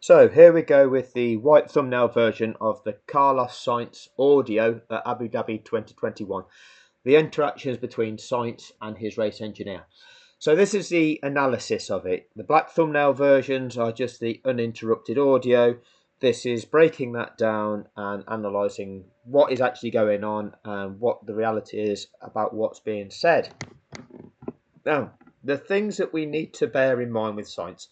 So here we go with the white thumbnail version of the Carlos Sainz audio at Abu Dhabi 2021. The interactions between Sainz and his race engineer. So this is the analysis of it. The black thumbnail versions are just the uninterrupted audio. This is breaking that down and analysing what is actually going on and what the reality is about what's being said. Now, the things that we need to bear in mind with Sainz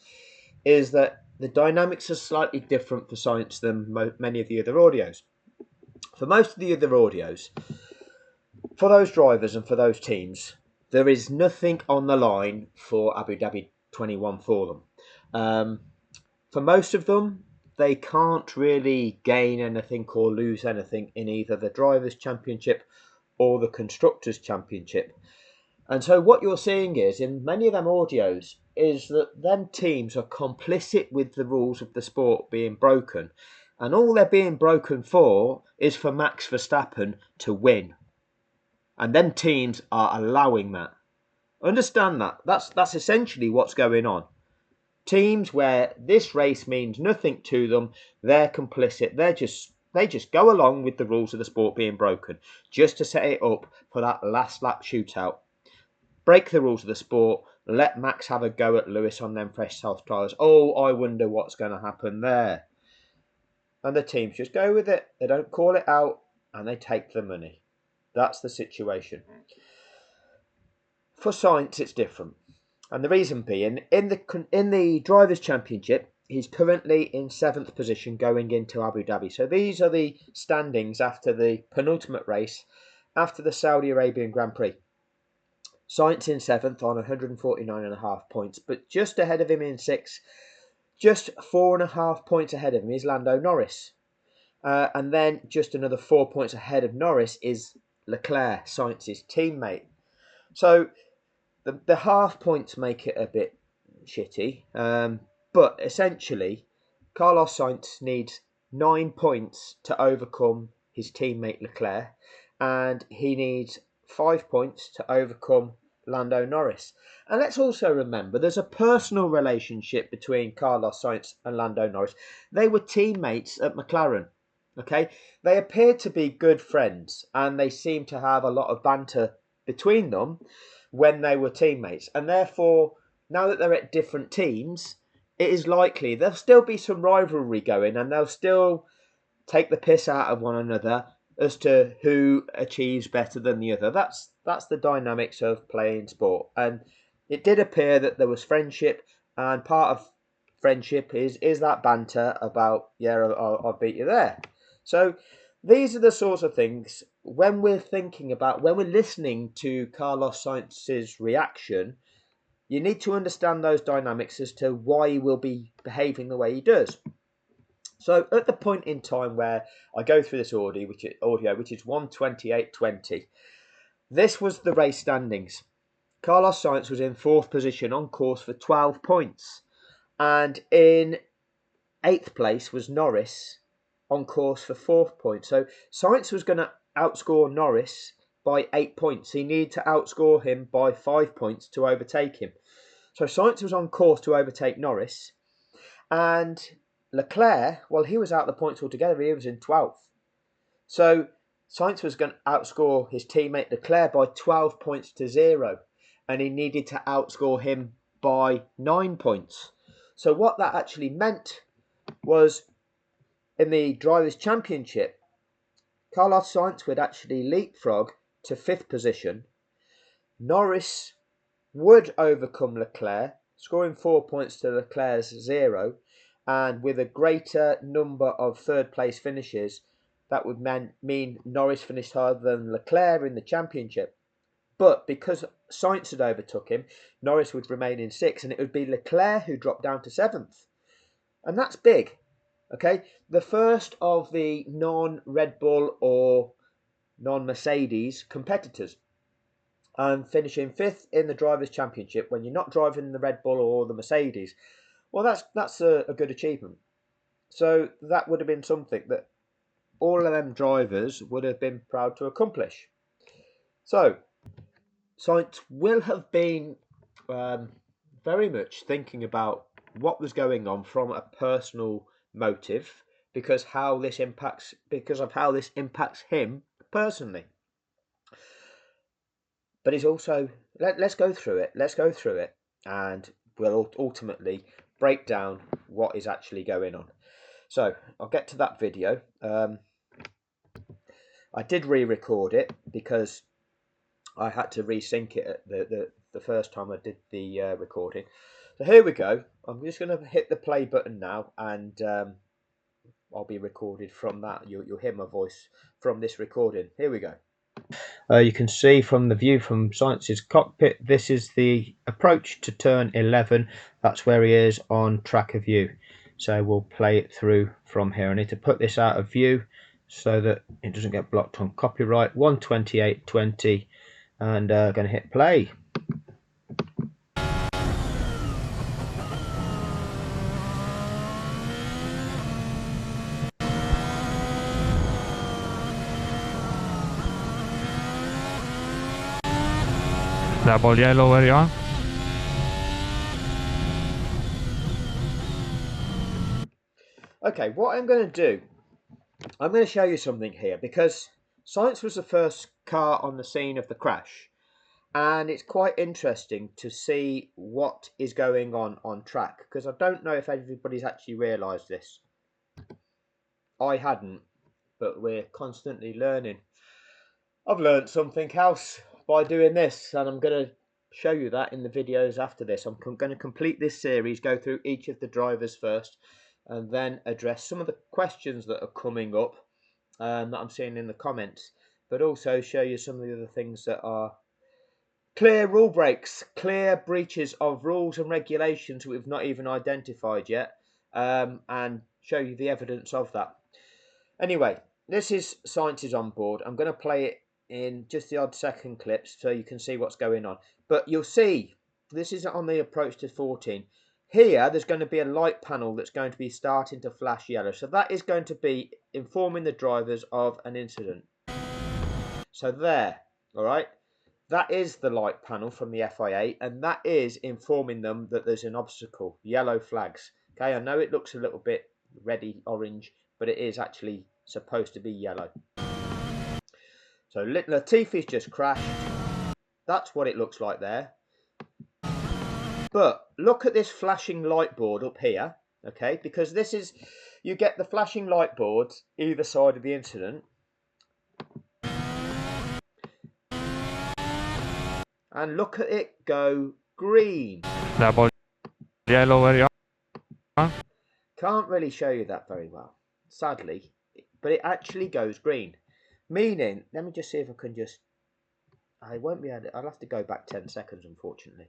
is that the dynamics are slightly different for Sainz than many of the other audios. For most of the other audios, for those drivers and for those teams, there is nothing on the line for Abu Dhabi 21 for them. For most of them, they can't really gain anything or lose anything in either the Drivers' Championship or the Constructors' Championship. And so what you're seeing is, in many of them audios, is that them teams are complicit with the rules of the sport being broken. And all they're being broken for is for Max Verstappen to win. And them teams are allowing that. Understand that. That's essentially what's going on. Teams where this race means nothing to them, they're complicit. They just go along with the rules of the sport being broken, just to set it up for that last lap shootout. Break the rules of the sport, let Max have a go at Lewis on them fresh soft tyres. Oh, I wonder what's going to happen there. And the teams just go with it. They don't call it out and they take the money. That's the situation. For Sainz, it's different. And the reason being, in the Drivers' Championship, he's currently in 7th position going into Abu Dhabi. So these are the standings after the penultimate race, after the Saudi Arabian Grand Prix. Sainz in 7th on 149.5 points, but just ahead of him in 6th, just 4.5 points ahead of him is Lando Norris. And then just another 4 points ahead of Norris is Leclerc, Sainz's teammate. So the half points make it a bit shitty. But essentially, Carlos Sainz needs 9 points to overcome his teammate Leclerc, and he needs 5 points to overcome Lando Norris. And let's also remember there's a personal relationship between Carlos Sainz and Lando Norris. They were teammates at McLaren. Okay, they appeared to be good friends and they seemed to have a lot of banter between them when they were teammates. And therefore, now that they're at different teams, it is likely there'll still be some rivalry going and they'll still take the piss out of one another as to who achieves better than the other. That's the dynamics of playing sport. And it did appear that there was friendship, and part of friendship is that banter about, yeah, I'll beat you there. So these are the sorts of things when we're listening to Carlos Sainz's reaction, you need to understand those dynamics as to why he will be behaving the way he does. So at the point in time where I go through this audio, which is 1:28:20, this was the race standings. Carlos Sainz was in 4th position on course for 12 points. And in 8th place was Norris on course for 4th point. So Sainz was going to outscore Norris by 8 points. He needed to outscore him by 5 points to overtake him. So Sainz was on course to overtake Norris. And Leclerc, well, he was out the points altogether. He was in 12th. So Sainz was going to outscore his teammate Leclerc by 12 points to 0. And he needed to outscore him by 9 points. So what that actually meant was in the Drivers' Championship, Carlos Sainz would actually leapfrog to 5th position. Norris would overcome Leclerc, scoring 4 points to Leclerc's 0. And with a greater number of 3rd place finishes, that would mean Norris finished higher than Leclerc in the championship. But because Sainz had overtook him, Norris would remain in 6th, and it would be Leclerc who dropped down to 7th. And that's big. Okay, the first of the non-Red Bull or non-Mercedes competitors. And finishing 5th in the Drivers' Championship when you're not driving the Red Bull or the Mercedes. Well, that's a good achievement. So that would have been something that all of them drivers would have been proud to accomplish. So Sainz will have been very much thinking about what was going on from a personal motive, because of how this impacts him personally. But it's also, let's go through it, and we'll ultimately break down what is actually going on. So I'll get to that video. I did re-record it because I had to resync it at the first time I did the recording. So here we go. I'm just going to hit the play button now, and I'll be recorded from that. You'll hear my voice from this recording. Here we go. You can see from the view from Sainz's cockpit, this is the approach to turn 11. That's where he is on tracker view. So we'll play it through from here. I need to put this out of view so that it doesn't get blocked on copyright. 1:28:20, and going to hit play. Double yellow, where you are? Okay, what I'm going to do, I'm going to show you something here, because Sainz was the first car on the scene of the crash, and it's quite interesting to see what is going on track, because I don't know if everybody's actually realised this. I hadn't, but we're constantly learning. I've learned something else by doing this, and I'm going to show you that in the videos after this. I'm going to complete this series, go through each of the drivers first, and then address some of the questions that are coming up that I'm seeing in the comments, but also show you some of the other things that are clear rule breaks, clear breaches of rules and regulations we've not even identified yet, and show you the evidence of that. Anyway, this is Sainz's on board. I'm going to play it in just the odd second clips so you can see what's going on. But you'll see, this is on the approach to 14. Here, there's going to be a light panel that's going to be starting to flash yellow. So that is going to be informing the drivers of an incident. So there, all right. That is the light panel from the FIA, and that is informing them that there's an obstacle, yellow flags. Okay, I know it looks a little bit reddy orange, but it is actually supposed to be yellow. So Latifi's just crashed. That's what it looks like there. But look at this flashing light board up here, okay? Because this is, you get the flashing light boards either side of the incident. And look at it go green. Double yellow, where you are? Can't really show you that very well, sadly, but it actually goes green. Meaning, let me just see if I can just, I won't be able to, I'll have to go back 10 seconds, unfortunately.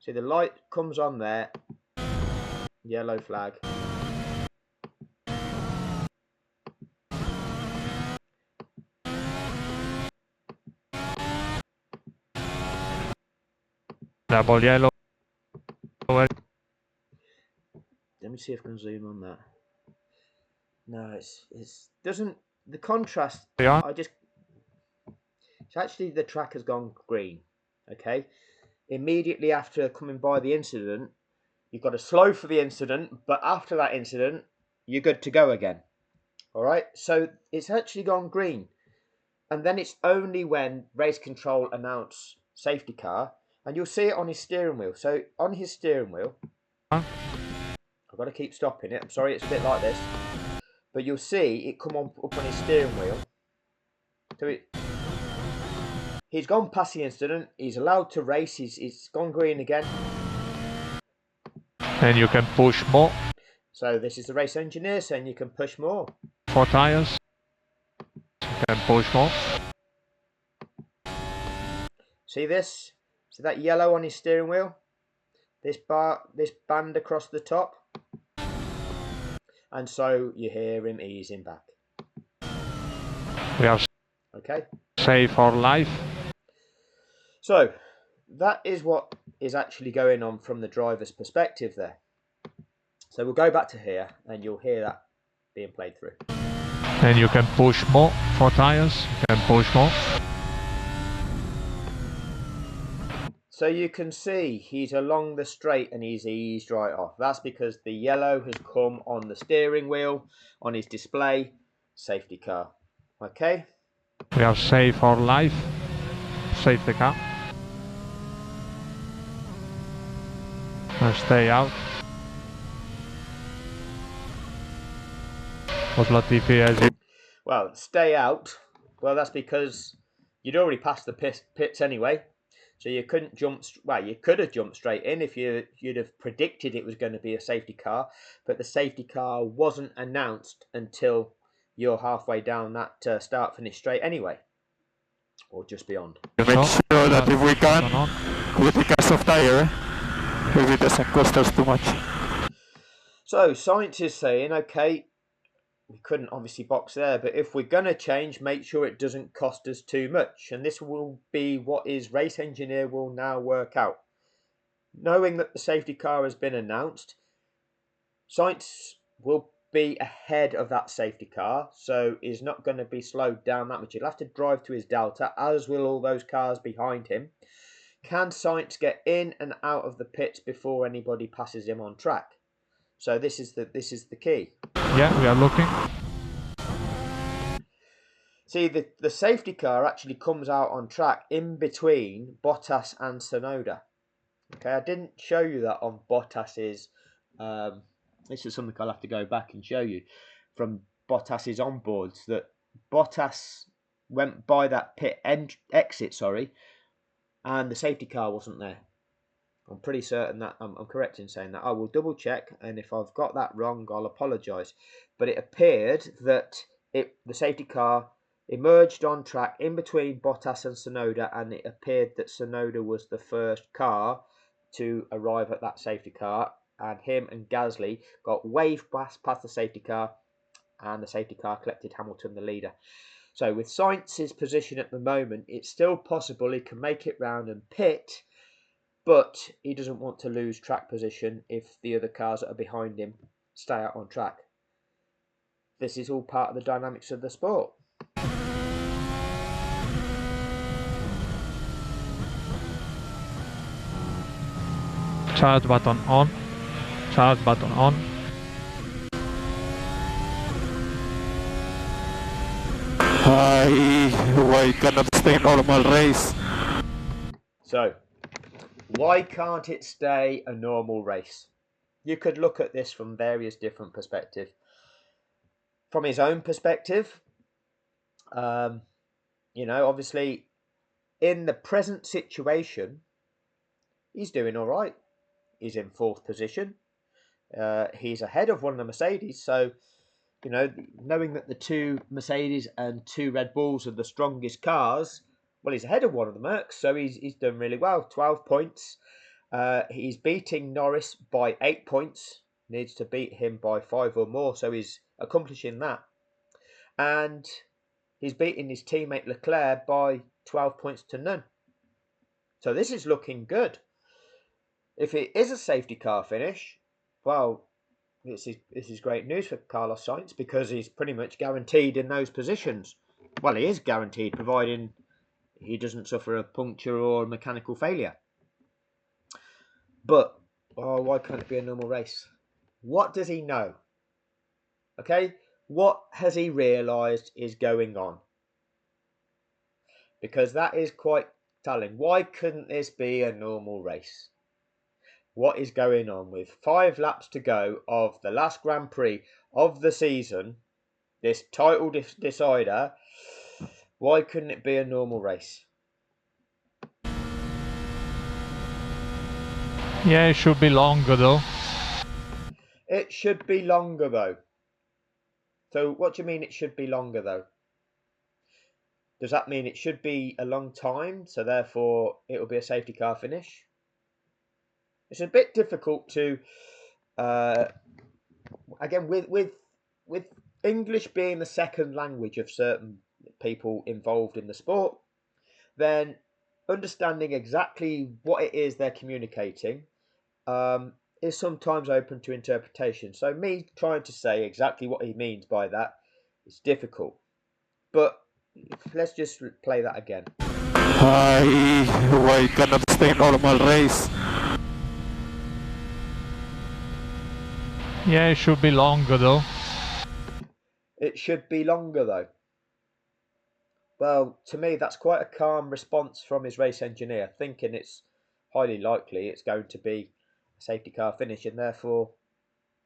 See, the light comes on there, yellow flag. Double yellow. Let me see if I can zoom on that. No, it's doesn't, the contrast, Yeah. it's actually, the track has gone green, okay? Immediately after coming by the incident, you've got to slow for the incident, but after that incident, you're good to go again. All right, so it's actually gone green. And then it's only when race control announce safety car, and you'll see it on his steering wheel. So on his steering wheel, I've got to keep stopping it. I'm sorry, it's a bit like this. But you'll see it come up on his steering wheel. So he's gone past the incident. He's allowed to race. It's gone green again. And you can push more. So this is the race engineer saying you can push more. 4 tires. You can push more. See this? See that yellow on his steering wheel? This band across the top? And so you hear him easing back. We are okay. Safe for life. So that is what is actually going on from the driver's perspective there. So we'll go back to here and you'll hear that being played through. And you can push more. 4 tires. You can push more. So you can see he's along the straight and he's eased right off. That's because the yellow has come on the steering wheel, on his display, safety car. Okay? We are safe for life. Save the car. And stay out. Was Latifi as it? Well, stay out. Well, that's because you'd already passed the pits anyway. So you couldn't jump. Well, you could have jumped straight in if you'd have predicted it was going to be a safety car, but the safety car wasn't announced until you're halfway down that start-finish straight anyway, or just beyond. To make sure that if we can, we take a soft tire, if it doesn't cost us too much. So Sainz is saying, okay, we couldn't obviously box there, but if we're going to change, make sure it doesn't cost us too much. And this will be what his race engineer will now work out. Knowing that the safety car has been announced, Sainz will be ahead of that safety car, so he's not going to be slowed down that much. He'll have to drive to his delta, as will all those cars behind him. Can Sainz get in and out of the pits before anybody passes him on track? So this is the key. Yeah, we are looking. See, the safety car actually comes out on track in between Bottas and Tsunoda. Okay, I didn't show you that on Bottas's. This is something I'll have to go back and show you from Bottas's onboards. That Bottas went by that pit exit, and the safety car wasn't there. I'm pretty certain that I'm correct in saying that. I will double check, and if I've got that wrong, I'll apologise. But it appeared that the safety car emerged on track in between Bottas and Tsunoda, and it appeared that Tsunoda was the first car to arrive at that safety car, and him and Gasly got waved past the safety car, and the safety car collected Hamilton, the leader. So with Sainz's position at the moment, it's still possible he can make it round and pit, but he doesn't want to lose track position if the other cars that are behind him stay out on track. This is all part of the dynamics of the sport. Charge button on. Charge button on. Why cannot stay normal race? So, why can't it stay a normal race? You could look at this from various different perspectives. From his own perspective, obviously, in the present situation, he's doing all right. He's in 4th position. He's ahead of one of the Mercedes. So, knowing that the 2 Mercedes and 2 Red Bulls are the strongest cars, well, he's ahead of one of the Mercs. So he's done really well. 12 points. He's beating Norris by 8 points. Needs to beat him by 5 or more. So he's accomplishing that. And he's beating his teammate Leclerc by 12 points to none. So this is looking good. If it is a safety car finish, well, this is great news for Carlos Sainz, because he's pretty much guaranteed in those positions. Well, he is guaranteed, providing he doesn't suffer a puncture or a mechanical failure. But, why can't it be a normal race? What does he know? Okay, what has he realised is going on? Because that is quite telling. Why couldn't this be a normal race? What is going on with 5 laps to go of the last Grand Prix of the season, this title decider? Why couldn't it be a normal race? Yeah, it should be longer though. It should be longer though. So what do you mean it should be longer though? Does that mean it should be a long time, so therefore it will be a safety car finish? It's a bit difficult to, again, with English being the second language of certain people involved in the sport, then understanding exactly what it is they're communicating is sometimes open to interpretation. So me trying to say exactly what he means by that is difficult. But let's just play that again. Why cannot it's the normal race. Yeah, it should be longer though. It should be longer though. Well, to me, that's quite a calm response from his race engineer, thinking it's highly likely it's going to be a safety car finish, and therefore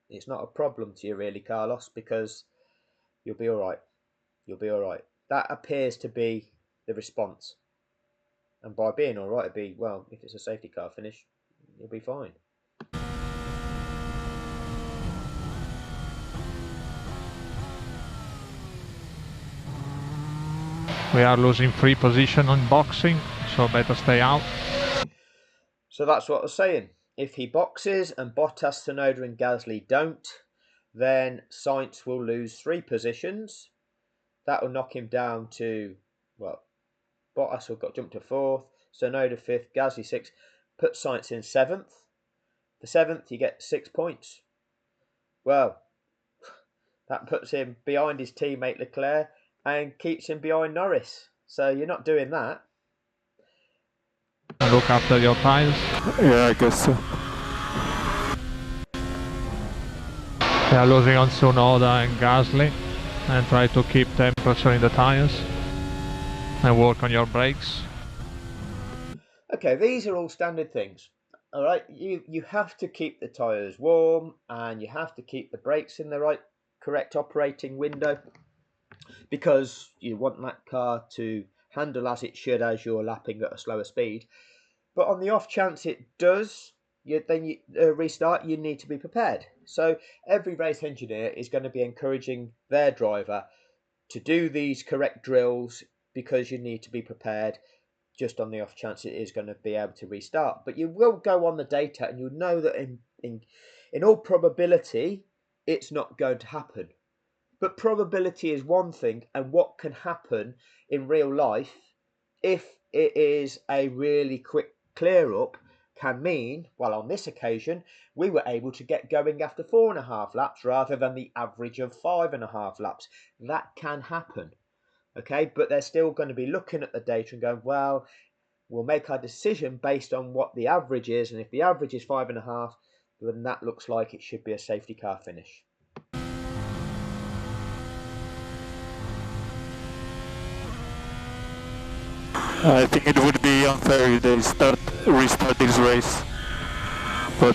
it's not a problem to you, really, Carlos, because you'll be all right. You'll be all right. That appears to be the response. And by being all right, it'd be, well, if it's a safety car finish, you'll be fine. We are losing free position on boxing, so better stay out. So that's what I was saying. If he boxes and Bottas, Tsunoda and Gasly don't, then Sainz will lose 3 positions. That will knock him down to, well, Bottas will got jumped to 4th, Tsunoda 5th, Gasly 6th, put Sainz in 7th. The 7th, you get 6 points. Well, that puts him behind his teammate Leclerc and keeps him behind Norris. So you're not doing that. Look after your tires. Yeah, I guess so. They are losing on Tsunoda and Gasly, and try to keep temperature in the tires and work on your brakes. Okay, these are all standard things. All right, you have to keep the tyres warm and you have to keep the brakes in the correct operating window, because you want that car to handle as it should as you're lapping at a slower speed. But on the off chance it does, you restart, you need to be prepared. So every race engineer is going to be encouraging their driver to do these correct drills, because you need to be prepared just on the off chance it is going to be able to restart. But you will go on the data and you'll know that in all probability it's not going to happen. But probability is one thing, and what can happen in real life, if it is a really quick clear up, can mean, well, on this occasion we were able to get going after 4.5 laps rather than the average of 5.5 laps. That can happen. Okay, but they're still going to be looking at the data and going, well, we'll make our decision based on what the average is, and if the average is 5.5, then that looks like it should be a safety car finish. I think it would be unfair if they restart this race, but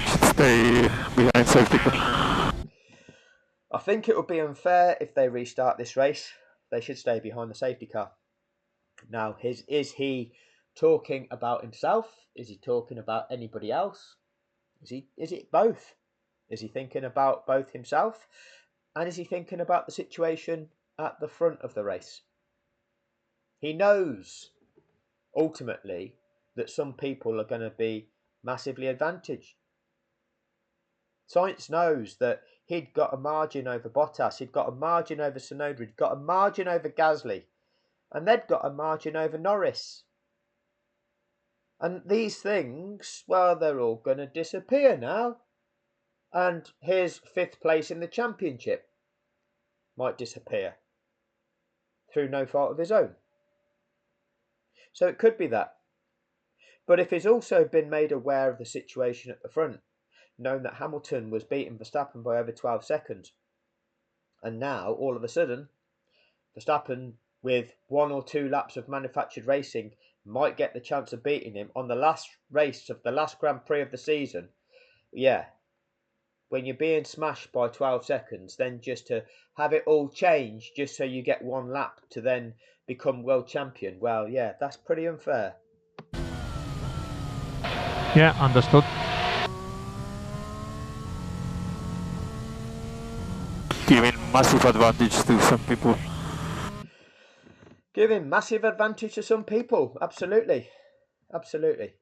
should stay behind safety car. I think it would be unfair if they restart this race. They should stay behind the safety car. Now, is he talking about himself? Is he talking about anybody else? Is it both? Is he thinking about both himself, and is he thinking about the situation at the front of the race? He knows ultimately that some people are going to be massively advantaged. Sainz knows that he'd got a margin over Bottas, he'd got a margin over Tsunoda, he'd got a margin over Gasly, and they'd got a margin over Norris. And these things, well, they're all going to disappear now. And his 5th place in the championship might disappear through no fault of his own. So it could be that. But if he's also been made aware of the situation at the front, known that Hamilton was beating Verstappen by over 12 seconds, and now, all of a sudden, Verstappen, with 1 or 2 laps of manufactured racing, might get the chance of beating him on the last race of the last Grand Prix of the season. Yeah, when you're being smashed by 12 seconds, then just to have it all change just so you get 1 lap to then become world champion, well, yeah, that's pretty unfair. Yeah, understood. Giving massive advantage to some people. Giving massive advantage to some people, absolutely. Absolutely.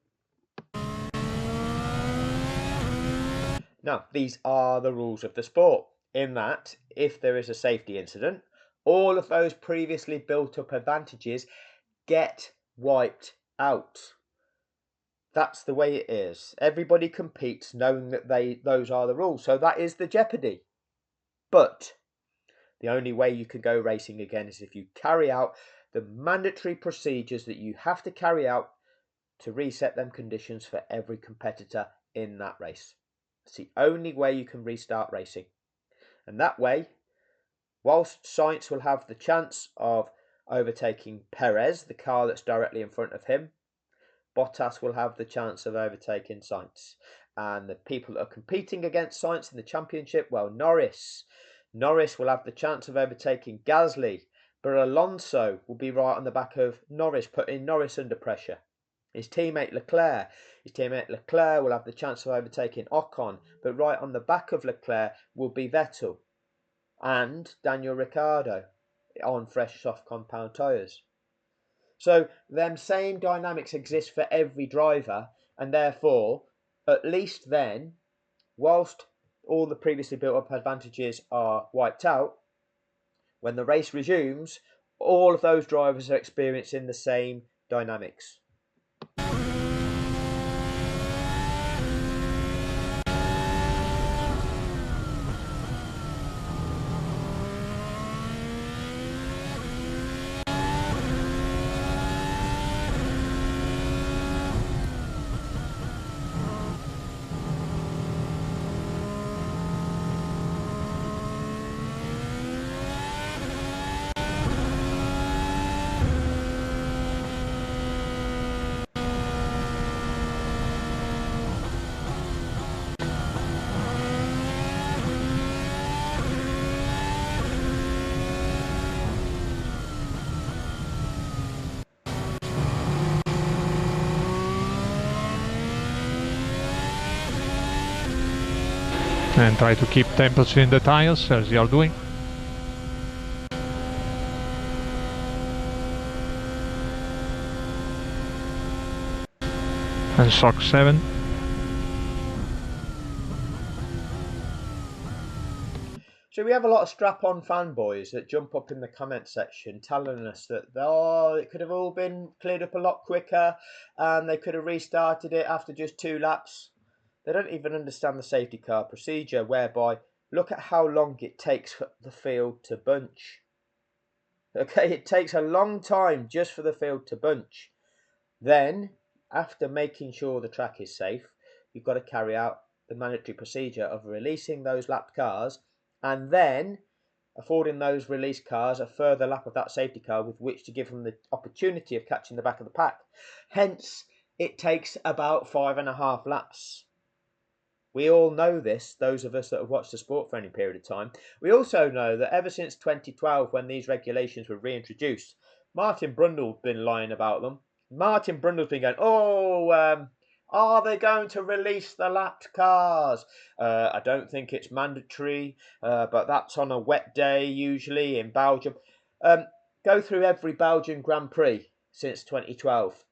Now, these are the rules of the sport, in that if there is a safety incident, all of those previously built up advantages get wiped out. That's the way it is. Everybody competes knowing that those are the rules. So that is the jeopardy. But the only way you can go racing again is if you carry out the mandatory procedures that you have to carry out to reset them conditions for every competitor in that race. It's the only way you can restart racing. And that way, whilst Sainz will have the chance of overtaking Perez, the car that's directly in front of him, Bottas will have the chance of overtaking Sainz. And the people that are competing against Sainz in the championship, well, Norris will have the chance of overtaking Gasly, but Alonso will be right on the back of Norris, putting Norris under pressure. His teammate Leclerc will have the chance of overtaking Ocon, but right on the back of Leclerc will be Vettel and Daniel Ricciardo on fresh soft compound tyres. So them same dynamics exist for every driver, and therefore, at least then, whilst all the previously built up advantages are wiped out, when the race resumes, all of those drivers are experiencing the same dynamics. And try to keep temperature in the tires as you are doing. And shock 7. So we have a lot of strap-on fanboys that jump up in the comment section telling us that it could have all been cleared up a lot quicker and they could have restarted it after just 2 laps. They don't even understand the safety car procedure, whereby look at how long it takes for the field to bunch. Okay, it takes a long time just for the field to bunch. Then, after making sure the track is safe, you've got to carry out the mandatory procedure of releasing those lapped cars and then affording those released cars a further lap of that safety car with which to give them the opportunity of catching the back of the pack. Hence, it takes about 5.5 laps. We all know this, those of us that have watched the sport for any period of time. We also know that ever since 2012, when these regulations were reintroduced, Martin Brundle's been lying about them. Martin Brundle's been going, are they going to release the lapped cars? I don't think it's mandatory, but that's on a wet day usually in Belgium. Go through every Belgian Grand Prix since 2012.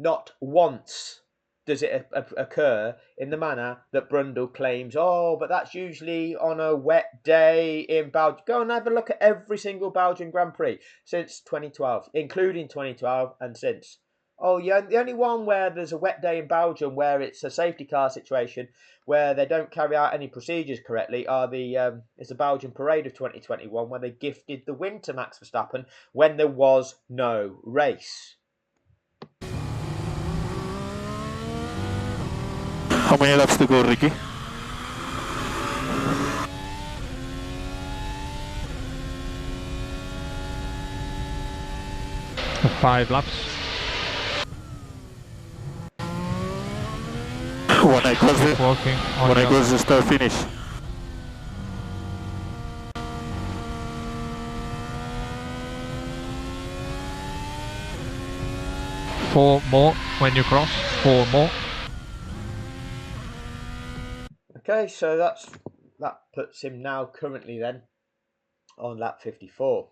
Not once does it occur in the manner that Brundle claims, but that's usually on a wet day in Belgium. Go and have a look at every single Belgian Grand Prix since 2012, including 2012 and since. Oh, yeah, the only one where there's a wet day in Belgium where it's a safety car situation where they don't carry out any procedures correctly is the Belgian Parade of 2021 where they gifted the win to Max Verstappen when there was no race. How many laps to go, Ricky? 5 laps. When I cross the start finish. Four more when you cross. 4 more. Okay, so that puts him now currently then on lap 54.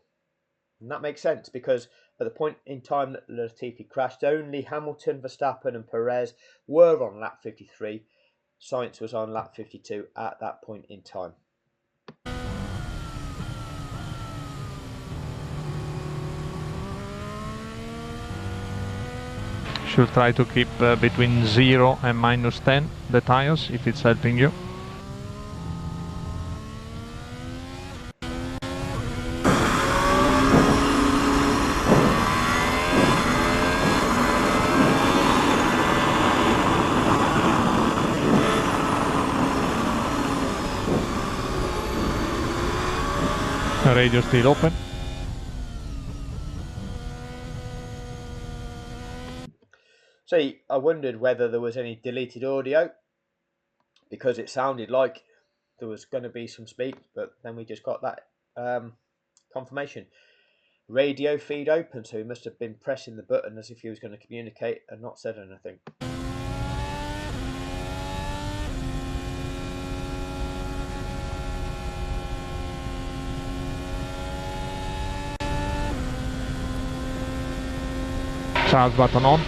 And that makes sense because at the point in time that Latifi crashed, only Hamilton, Verstappen and Perez were on lap 53. Sainz was on lap 52 at that point in time. Should try to keep between 0 and -10 the tires if it's helping you. radio still open. See, I wondered whether there was any deleted audio, because it sounded like there was going to be some speak, but then we just got that confirmation. Radio feed open, so he must have been pressing the button as if he was going to communicate and not said anything. Charge button on.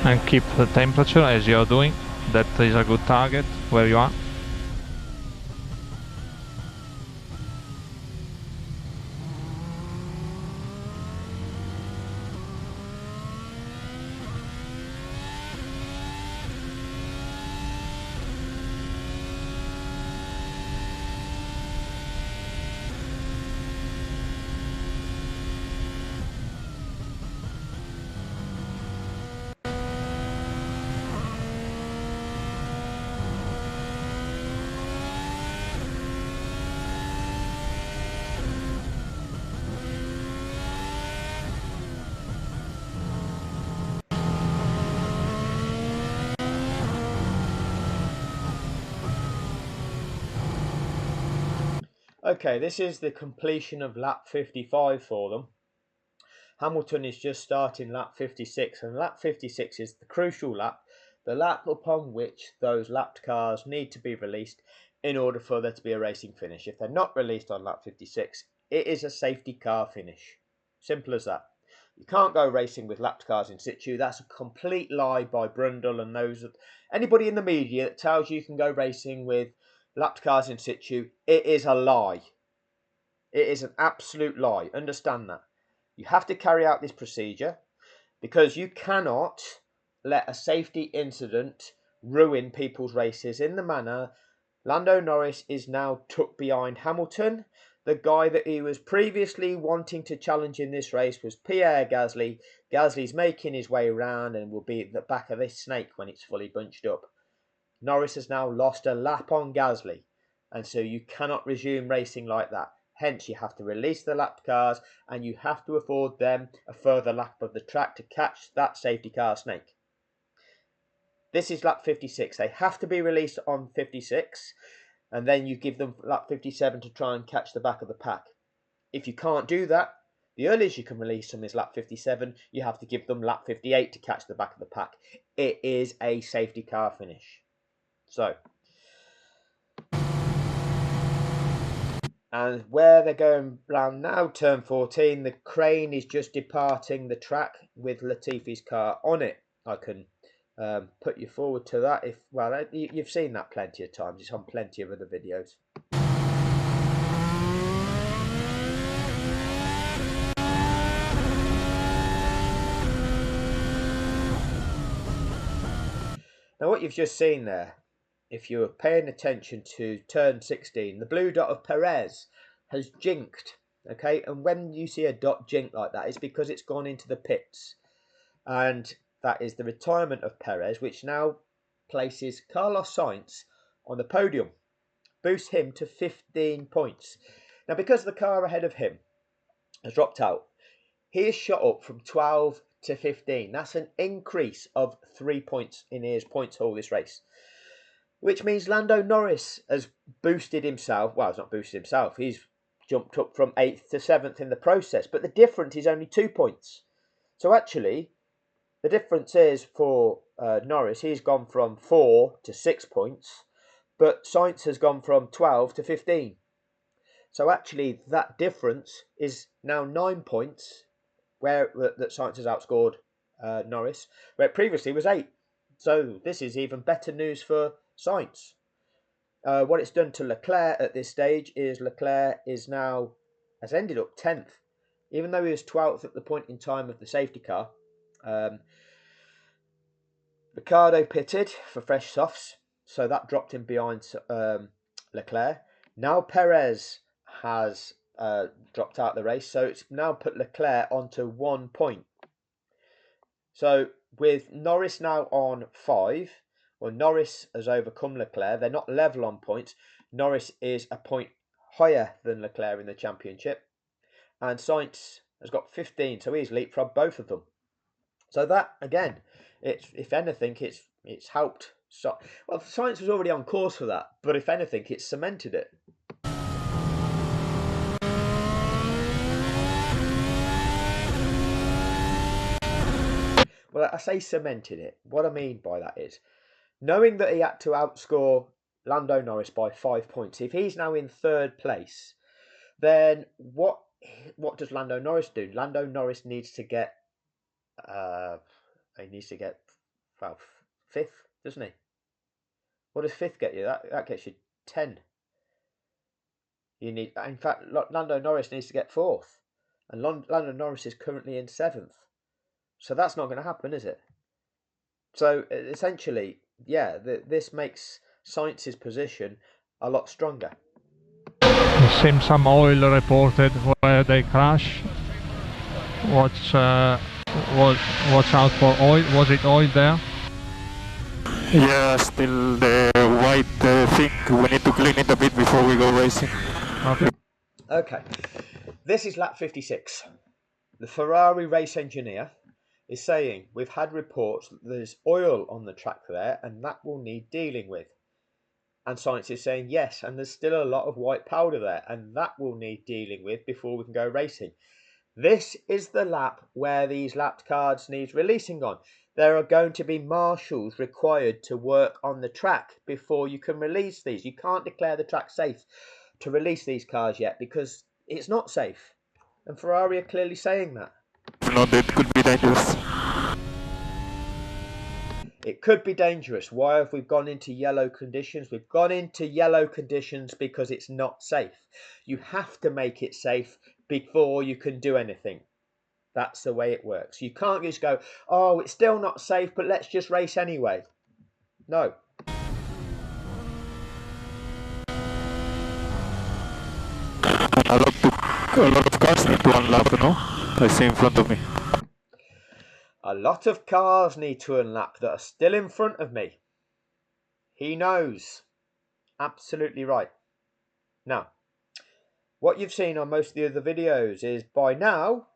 And keep the temperature as you are doing. That is a good target where you are. Okay, this is the completion of lap 55 for them. Hamilton is just starting lap 56, and lap 56 is the crucial lap, the lap upon which those lapped cars need to be released in order for there to be a racing finish. If they're not released on lap 56, it is a safety car finish. Simple as that. You can't go racing with lapped cars in situ. That's a complete lie by Brundle and anybody in the media that tells you can go racing with lapped cars in situ. It is a lie. It is an absolute lie. Understand that. You have to carry out this procedure because you cannot let a safety incident ruin people's races in the manner Lando Norris is now tucked behind Hamilton. The guy that he was previously wanting to challenge in this race was Pierre Gasly. Gasly's making his way around and will be at the back of this snake when it's fully bunched up. Norris has now lost a lap on Gasly, and so you cannot resume racing like that. Hence, you have to release the lapped cars and you have to afford them a further lap of the track to catch that safety car snake. This is lap 56. They have to be released on 56, and then you give them lap 57 to try and catch the back of the pack. If you can't do that, the earliest you can release them is lap 57. You have to give them lap 58 to catch the back of the pack. It is a safety car finish. So, and where they're going round now, turn 14, the crane is just departing the track with Latifi's car on it. I can put you forward to that. You've seen that plenty of times. It's on plenty of other videos. Now, what you've just seen there, if you're paying attention to turn 16, the blue dot of Perez has jinked, okay? And when you see a dot jink like that, it's because it's gone into the pits. And that is the retirement of Perez, which now places Carlos Sainz on the podium, boosts him to 15 points. Now, because the car ahead of him has dropped out, he is shot up from 12 to 15. That's an increase of 3 points in his points haul this race, which means Lando Norris has boosted himself. Well, he's not boosted himself. He's jumped up from 8th to 7th in the process, but the difference is only 2 points. So actually, the difference is for Norris, he's gone from 4 to 6 points, but Sainz has gone from 12 to 15. So actually, that difference is now 9 points, where that Sainz has outscored Norris, where it previously was 8. So this is even better news for Sainz. What it's done to Leclerc at this stage is Leclerc has ended up 10th, even though he was 12th at the point in time of the safety car. Ricciardo pitted for fresh softs, so that dropped him behind Leclerc. Now Perez has dropped out of the race. So it's now put Leclerc onto 1 point. So with Norris now on 5, well, Norris has overcome Leclerc. They're not level on points. Norris is a point higher than Leclerc in the championship. And Sainz has got 15, so he's leapfrogged both of them. So that, again, if anything, it's helped. So, well, Sainz was already on course for that, but if anything, it's cemented it. Well, I say cemented it. What I mean by that is, knowing that he had to outscore Lando Norris by 5 points, if he's now in 3rd place, then what does Lando Norris do? Lando Norris needs to get well, 5th, doesn't he? What does 5th get you? That gets you 10. In fact, Lando Norris needs to get 4th, and Lando Norris is currently in 7th. So that's not going to happen, is it? So essentially, yeah, this makes Sainz's position a lot stronger. There seems some oil reported where they crash. Watch out for oil. Was it oil there? Yeah, still the white thing. We need to clean it a bit before we go racing. Okay. This is lap 56. The Ferrari race engineer is saying we've had reports that there's oil on the track there and that will need dealing with. And Sainz is saying yes, and there's still a lot of white powder there and that will need dealing with before we can go racing. This is the lap where these lap cards need releasing on. There are going to be marshals required to work on the track before you can release these. You can't declare the track safe to release these cars yet because it's not safe. And Ferrari are clearly saying that. No, that could be dangerous. It could be dangerous. Why have we gone into yellow conditions? We've gone into yellow conditions because it's not safe. You have to make it safe before you can do anything. That's the way it works. You can't just go, oh, it's still not safe, but let's just race anyway. No. A lot of cars need to unlap, no? I see in front of me. A lot of cars need to unlap that are still in front of me. He knows. Absolutely right. Now, what you've seen on most of the other videos is by now,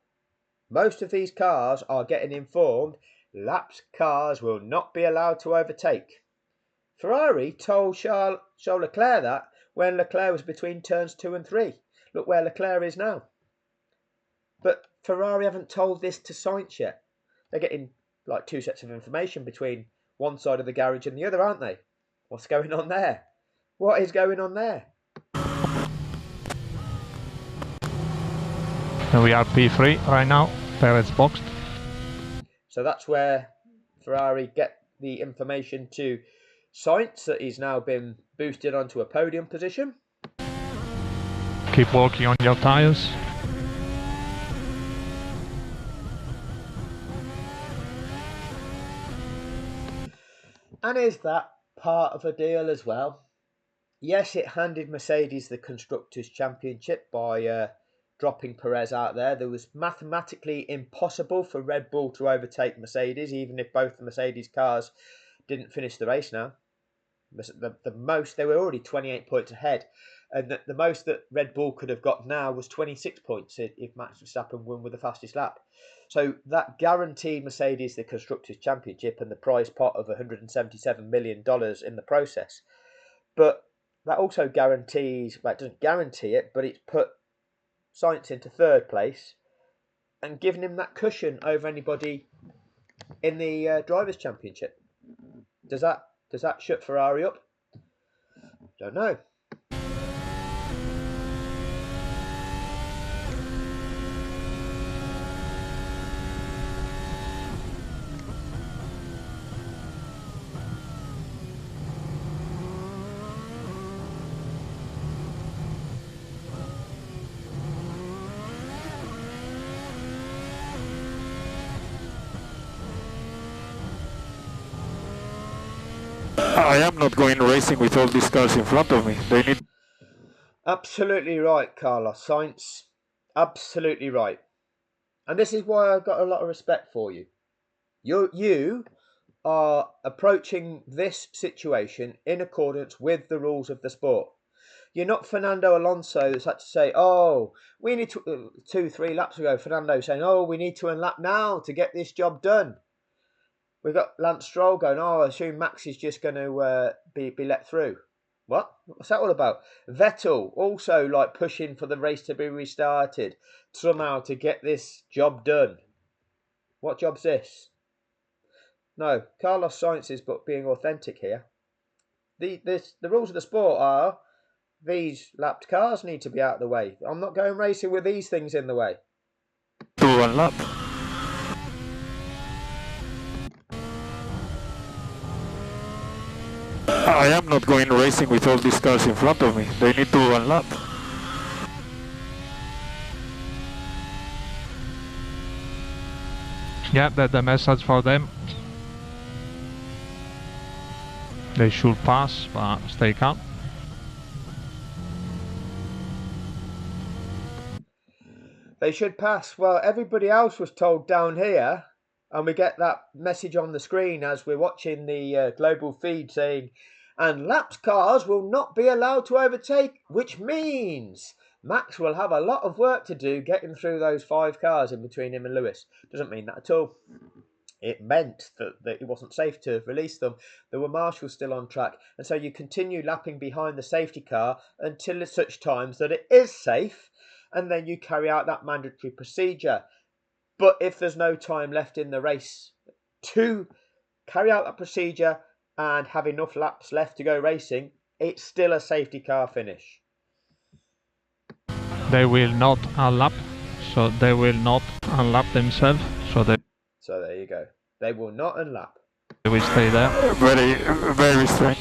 most of these cars are getting informed lapped cars will not be allowed to overtake. Ferrari told Charles Leclerc that when Leclerc was between turns 2 and 3. Look where Leclerc is now. But Ferrari haven't told this to Sainz yet. They're getting like 2 sets of information between one side of the garage and the other, aren't they? What's going on there? What is going on there? And we are P3 right now. Perez boxed. So that's where Ferrari get the information to Sainz that he's now been boosted onto a podium position. Keep working on your tyres. And is that part of a deal as well? Yes, it handed Mercedes the Constructors' Championship by dropping Perez out there. There was mathematically impossible for Red Bull to overtake Mercedes, even if both the Mercedes cars didn't finish the race now. The most, they were already 28 points ahead. And the most that Red Bull could have got now was 26 points if Max Verstappen won with the fastest lap. So that guaranteed Mercedes the Constructors' Championship and the prize pot of $177 million in the process. But that also guarantees, well, it doesn't guarantee it, but it's put Sainz into 3rd place and given him that cushion over anybody in the Drivers' Championship. Does that shut Ferrari up? Don't know. I am not going racing with all these cars in front of me. They need... Absolutely right, Carlos Sainz. Absolutely right. And this is why I've got a lot of respect for you. You are approaching this situation in accordance with the rules of the sport. You're not Fernando Alonso that's had to say, oh, we need to, 2-3 laps ago, Fernando saying, oh, we need to unlap now to get this job done. We've got Lance Stroll going, oh, I assume Max is just going to be let through. What? What's that all about? Vettel also like pushing for the race to be restarted somehow to get this job done. What job's this? No, Carlos Sainz is but being authentic here. The rules of the sport are these lapped cars need to be out of the way. I'm not going racing with these things in the way. To one lap. I am not going racing with all these cars in front of me. They need to one lap. Yeah, that's the message for them. They should pass, but stay calm. They should pass. Well, everybody else was told down here, and we get that message on the screen as we're watching the global feed saying, and lapped cars will not be allowed to overtake, which means Max will have a lot of work to do getting through those 5 cars in between him and Lewis. Doesn't mean that at all. It meant that it wasn't safe to release them. There were marshals still on track, and so you continue lapping behind the safety car until at such times that it is safe, and then you carry out that mandatory procedure. But if there's no time left in the race to carry out that procedure and have enough laps left to go racing, it's still a safety car finish. They will not unlap, so they will not unlap themselves, so So there you go. They will not unlap. they will stay there. Very, very strange.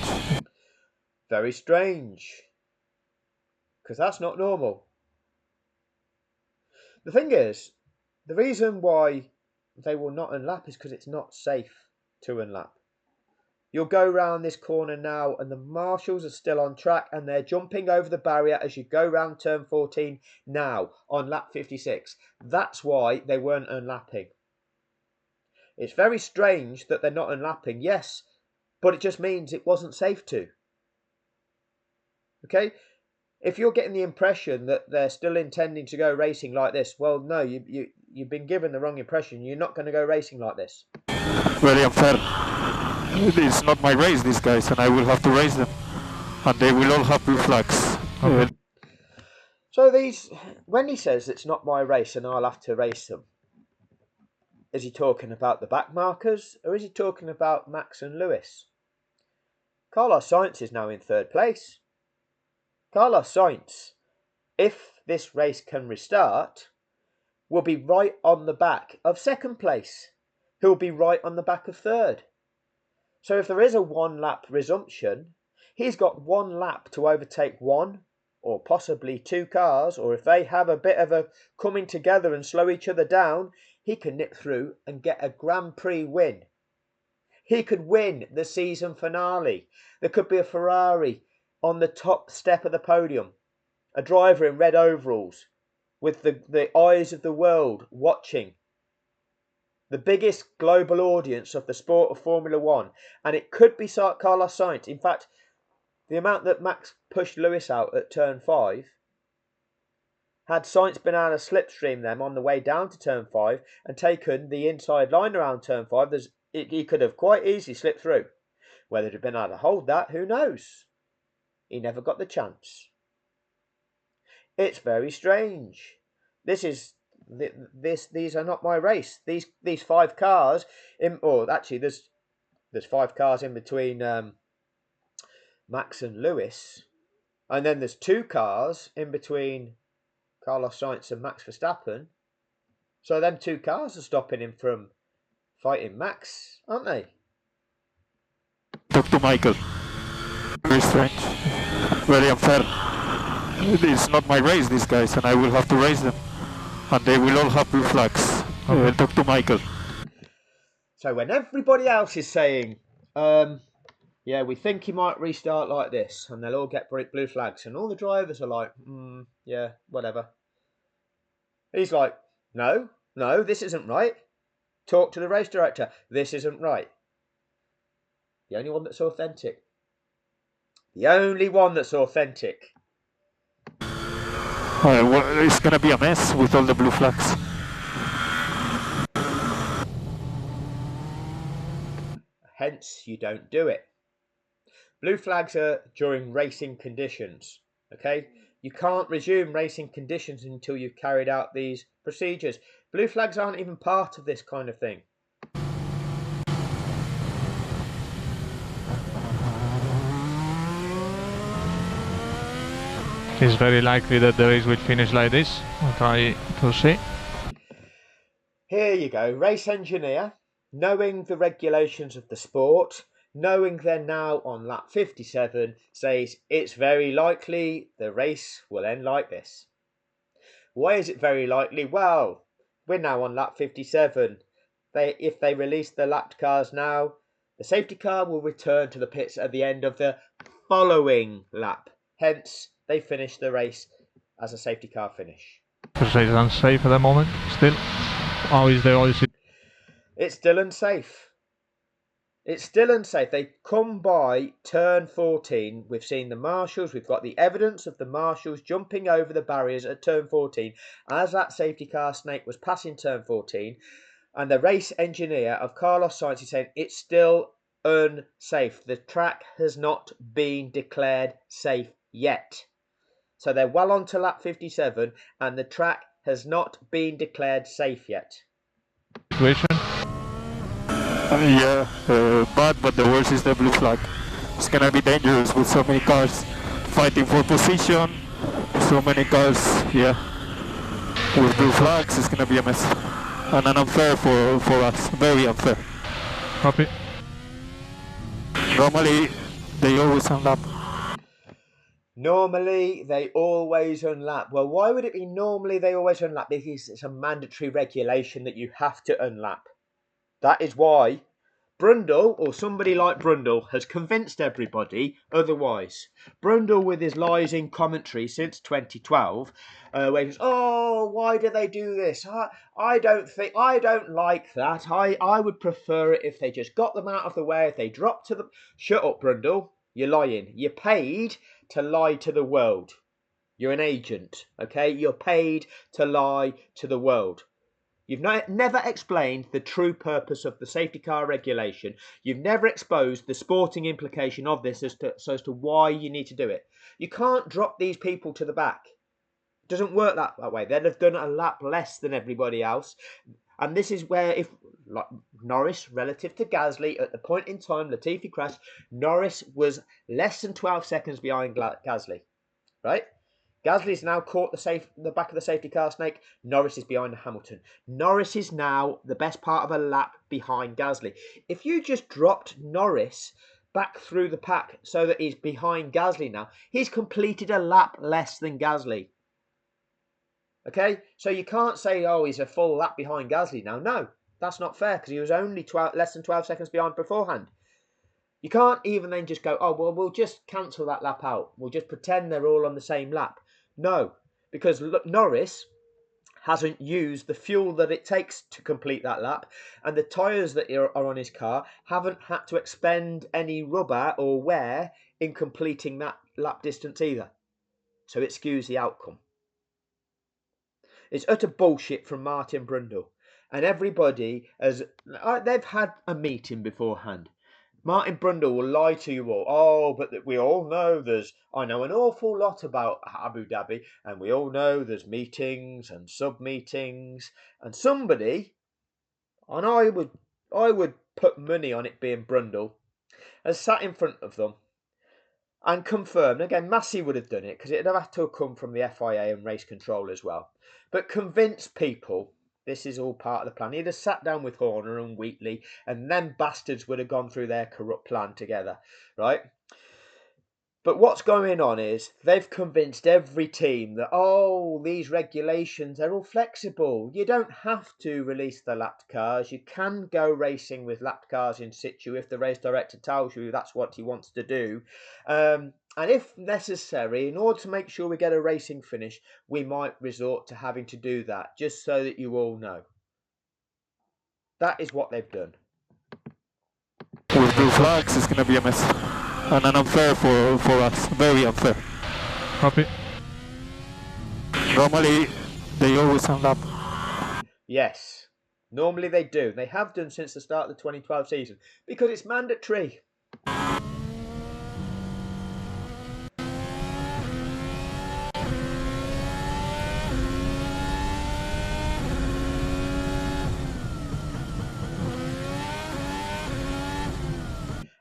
Very strange. Because that's not normal. The thing is, the reason why they will not unlap is because it's not safe to unlap. You'll go round this corner now and the marshals are still on track and they're jumping over the barrier as you go round turn 14 now on lap 56. That's why they weren't unlapping. It's very strange that they're not unlapping, yes, but it just means it wasn't safe to. Okay? If you're getting the impression that they're still intending to go racing like this, well, no, you've been given the wrong impression. You're not going to go racing like this. Very unfair. It's not my race, these guys, and I will have to race them. And they will all have blue flags. Okay. So when he says it's not my race and I'll have to race them, is he talking about the back markers or is he talking about Max and Lewis? Carlos Sainz is now in 3rd place. Carlos Sainz, if this race can restart, will be right on the back of 2nd place, who will be right on the back of 3rd. So if there is a 1 lap resumption, he's got 1 lap to overtake 1 or possibly 2 cars, or if they have a bit of a coming together and slow each other down, he can nip through and get a Grand Prix win. He could win the season finale. There could be a Ferrari on the top step of the podium, a driver in red overalls with the eyes of the world watching, the biggest global audience of the sport of Formula 1, and it could be Carlos Sainz. In fact, the amount that Max pushed Lewis out at turn 5, had Sainz been able to slipstream them on the way down to turn 5 and taken the inside line around turn 5, he could have quite easily slipped through. Whether he'd been able to hold that, who knows? He never got the chance. It's very strange. These are not my race. These 5 cars actually there's 5 cars in between Max and Lewis, and then there's 2 cars in between Carlos Sainz and Max Verstappen. So them 2 cars are stopping him from fighting Max, aren't they? Talk to Michael. Very strange. Very unfair. It's not my race, these guys, and I will have to race them. And they will all have blue flags. Okay. Talk to Michael. So when everybody else is saying, Yeah, we think he might restart like this, and they'll all get blue flags, and all the drivers are like, yeah, whatever. He's like, no, this isn't right. Talk to the race director. This isn't right. The only one that's authentic. The only one that's authentic. Well, it's gonna be a mess with all the blue flags. Hence, you don't do it. Blue flags are during racing conditions, okay? You can't resume racing conditions until you've carried out these procedures. Blue flags aren't even part of this kind of thing. It's very likely that the race will finish like this. I'll try to see. Here you go, race engineer, knowing the regulations of the sport, knowing they're now on lap 57, says it's very likely the race will end like this. Why is it very likely? Well, we're now on lap 57. If they release the lapped cars now, the safety car will return to the pits at the end of the following lap. Hence, they finish the race as a safety car finish. The race is unsafe at the moment, still. How is the oil? It's still unsafe. It's still unsafe. They come by turn 14. We've seen the marshals. We've got the evidence of the marshals jumping over the barriers at turn 14 as that safety car snake was passing turn 14. And the race engineer of Carlos Sainz is saying it's still unsafe. The track has not been declared safe yet. So they're well on to lap 57 and the track has not been declared safe yet. Situation? But the worst is the blue flag. It's gonna be dangerous with so many cars fighting for position. So many cars, with blue flags. It's gonna be a mess and unfair for us. Very unfair. Copy. Normally, they always unlap. Normally, they always unlap. Well, why would it be normally they always unlap? Because it's a mandatory regulation that you have to unlap. That is why Brundle, or somebody like Brundle, has convinced everybody otherwise. Brundle, with his lies in commentary since 2012, where he goes, "Oh, why do they do this? I don't like that. I would prefer it if they just got them out of the way. If they dropped to the..." Shut up, Brundle. You're lying. You're paid to lie to the world. You're an agent, okay? You're paid to lie to the world. You've never explained the true purpose of the safety car regulation. You've never exposed the sporting implication of this as to why you need to do it. You can't drop these people to the back. It doesn't work that way. They'd have done a lap less than everybody else. And this is where, if like Norris, relative to Gasly, at the point in time Latifi crashed, Norris was less than 12 seconds behind Gasly, right? Gasly's now caught the back of the safety car snake. Norris is behind Hamilton. Norris is now the best part of a lap behind Gasly. If you just dropped Norris back through the pack so that he's behind Gasly now, he's completed a lap less than Gasly. Okay, so you can't say, oh, he's a full lap behind Gasly now. No, that's not fair because he was only less than 12 seconds behind beforehand. You can't even then just go, oh, well, we'll just cancel that lap out. We'll just pretend they're all on the same lap. No, because Norris hasn't used the fuel that it takes to complete that lap, and the tyres that are on his car haven't had to expend any rubber or wear in completing that lap distance either. So it skews the outcome. It's utter bullshit from Martin Brundle. And everybody they've had a meeting beforehand. Martin Brundle will lie to you all. Oh, but we all know I know an awful lot about Abu Dhabi, and we all know there's meetings and sub-meetings, and somebody, and I would put money on it being Brundle, has sat in front of them and confirmed. Again, Massey would have done it because it'd have had to have come from the FIA and race control as well. But convince people this is all part of the plan. He'd have sat down with Horner and Wheatley, and them bastards would have gone through their corrupt plan together, right? But what's going on is they've convinced every team that, oh, these regulations, they're all flexible. You don't have to release the lapped cars. You can go racing with lapped cars in situ if the race director tells you that's what he wants to do. And if necessary, in order to make sure we get a racing finish, we might resort to having to do that, just so that you all know. That is what they've done. With blue flags, it's going to be a mess. And an unfair for us. Very unfair. Copy. Normally, they always unlap. Yes, normally they do. They have done since the start of the 2012 season because it's mandatory.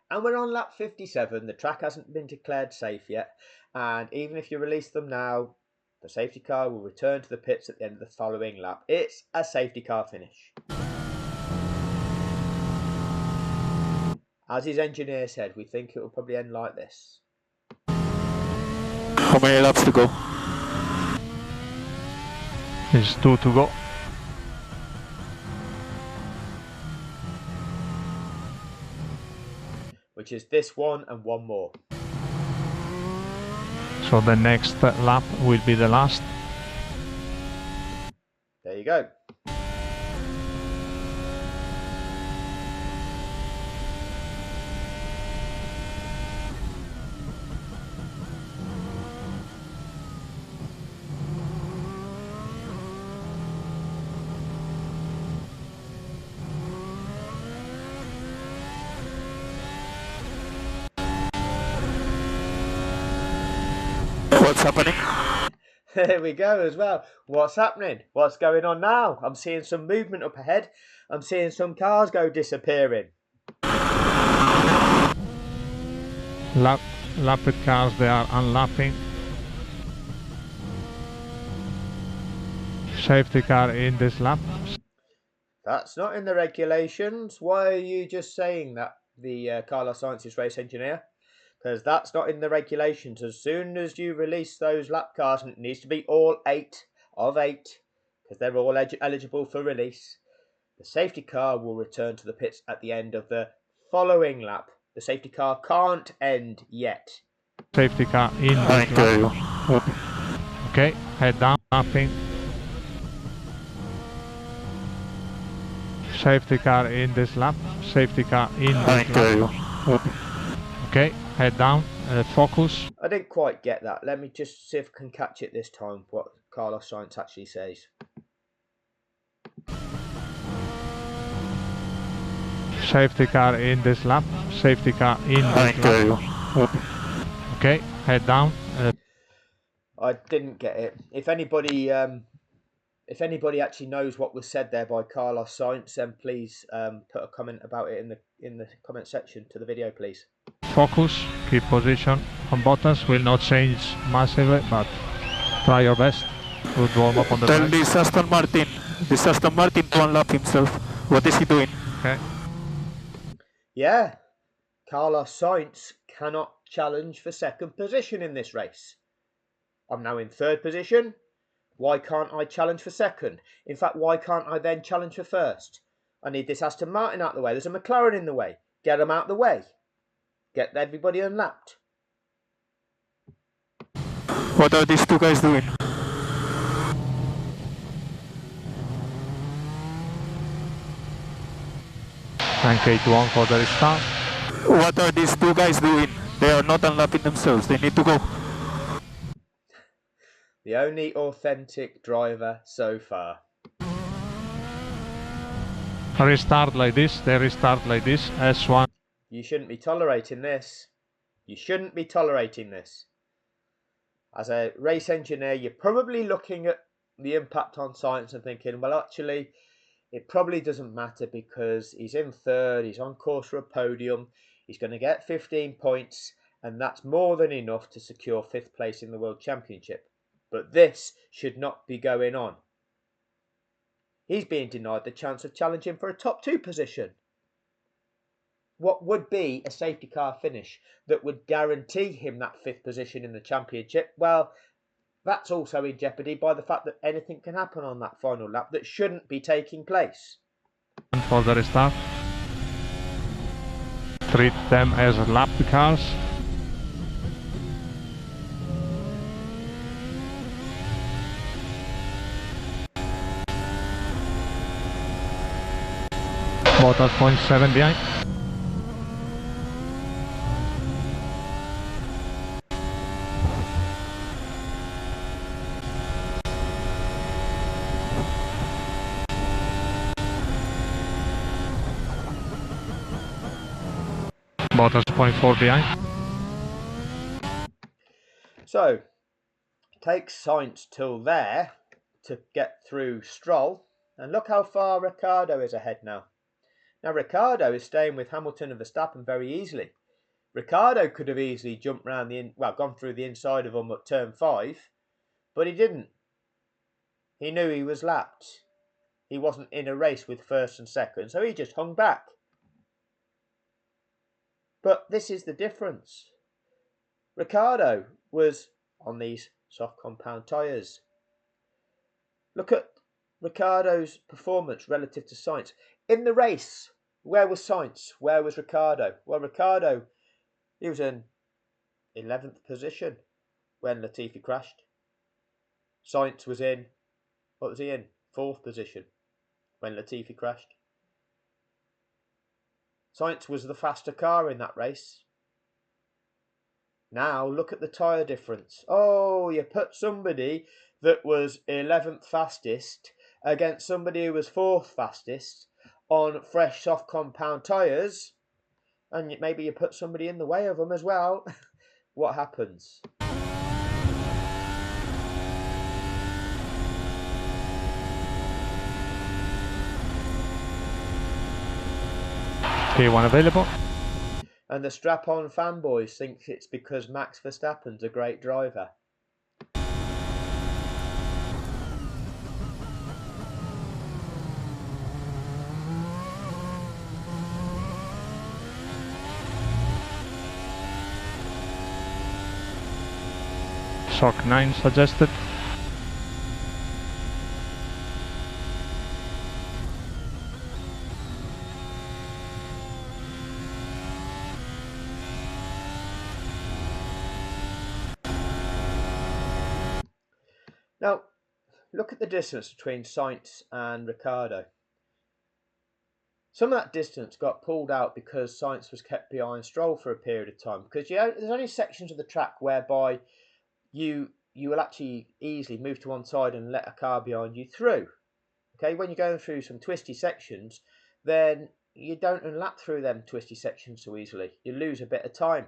And we're on lap 57. The track hasn't been declared safe yet. And even if you release them now, the safety car will return to the pits at the end of the following lap. It's a safety car finish. As his engineer said, we think it will probably end like this. How many laps to go? There's 2 to go. Which is this one and one more. So the next lap will be the last. There you go. What's happening? There we go as well. What's happening? What's going on now? I'm seeing some movement up ahead. I'm seeing some cars go disappearing. Lapped cars, they are unlapping. Safety car in this lap. That's not in the regulations. Why are you just saying that, the Carlos Sainz race engineer? Because that's not in the regulations. As soon as you release those lap cars, and it needs to be all 8 of 8, because they're all eligible for release, the safety car will return to the pits at the end of the following lap. The safety car can't end yet. Safety car in this lap. Okay, head down, lapping. Safety car in this lap. Safety car in this lap. Okay, head down, focus. I didn't quite get that. Let me just see if I can catch it this time, what Carlos Sainz actually says. Safety car in this lap. Safety car in this lap. Okay, head down. I didn't get it. If anybody actually knows what was said there by Carlos Sainz, then please put a comment about it in the comment section to the video, please. Focus, keep position on Bottas. Will not change massively, but try your best. Good warm up on the Tell track. this Aston Martin to unlap himself. What is he doing? Okay. Yeah, Carlos Sainz cannot challenge for second position in this race. I'm now in third position. Why can't I challenge for second? In fact, why can't I then challenge for first? I need this Aston Martin out the way. There's a McLaren in the way. Get them out the way. Get everybody unlapped. What are these two guys doing? Tank 81 for the restart. What are these two guys doing? They are not unlapping themselves. They need to go. The only authentic driver so far. Restart like this. They restart like this. S1. You shouldn't be tolerating this. You shouldn't be tolerating this. As a race engineer, you're probably looking at the impact on Sainz and thinking, well, actually, it probably doesn't matter because he's in third, he's on course for a podium, he's going to get 15 points, and that's more than enough to secure 5th place in the World Championship. But this should not be going on. He's being denied the chance of challenging for a top 2 position. what would be a safety car finish that would guarantee him that 5th position in the championship, well, that's also in jeopardy by the fact that anything can happen on that final lap that shouldn't be taking place. And for the restart, treat them as lap cars. Bottas 0.7 behind. Bottas 0.4 behind. So, it takes Sainz till there to get through Stroll, and look how far Ricciardo is ahead now. Now, Ricciardo is staying with Hamilton and Verstappen very easily. Ricciardo could have easily jumped round gone through the inside of them at turn 5, but he didn't. He knew he was lapped. He wasn't in a race with first and second, so he just hung back. But this is the difference. Ricciardo was on these soft compound tyres. Look at Ricciardo's performance relative to Sainz. In the race, where was Sainz? Where was Ricciardo? Well, Ricciardo, he was in 11th position when Latifi crashed. Sainz was in, what was he in? 4th position when Latifi crashed. Sainz was the faster car in that race. Now look at the tyre difference. Oh, you put somebody that was 11th fastest against somebody who was 4th fastest on fresh soft compound tyres, and maybe you put somebody in the way of them as well. What happens? P1 available. And the strap-on fanboys think it's because Max Verstappen's a great driver. Shock 9 suggested. Now, look at the distance between Sainz and Ricciardo. Some of that distance got pulled out because Sainz was kept behind Stroll for a period of time. Because there's only sections of the track whereby you will actually easily move to one side and let a car behind you through. Okay, when you're going through some twisty sections, then you don't unlap through them twisty sections so easily. You lose a bit of time.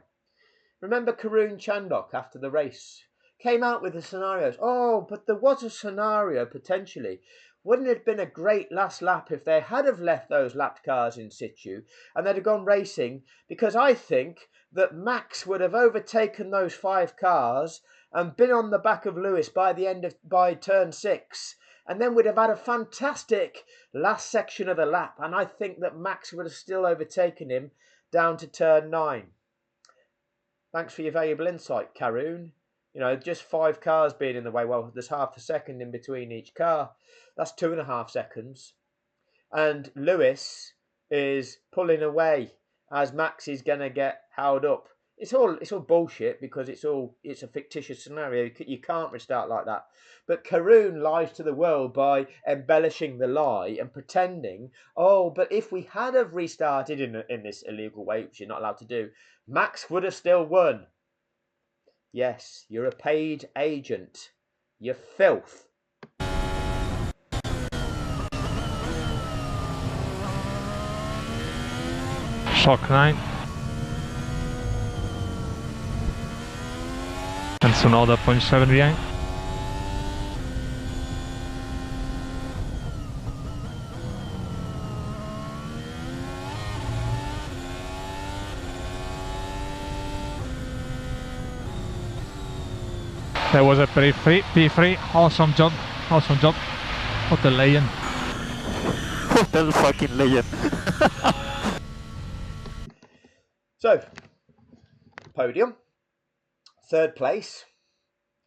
Remember Karun Chandok after the race came out with the scenarios. Oh, but there was a scenario potentially. Wouldn't it have been a great last lap if they had have left those lapped cars in situ and they'd have gone racing? Because I think that Max would have overtaken those 5 cars and been on the back of Lewis by turn 6, and then we'd have had a fantastic last section of the lap, and I think that Max would have still overtaken him down to turn 9. Thanks for your valuable insight, Karun. You know, just 5 cars being in the way. Well, there's half a second in between each car. That's 2.5 seconds. And Lewis is pulling away as Max is going to get held up. It's all bullshit because it's a fictitious scenario. You can't restart like that. But Karun lies to the world by embellishing the lie and pretending, oh, but if we had have restarted in this illegal way, which you're not allowed to do, Max would have still won. Yes, you're a paid agent. You filth. Shock 9. And Tsunoda 0.7 behind. There was a P3, awesome job, what a legend. What a fucking legend. So, podium, third place.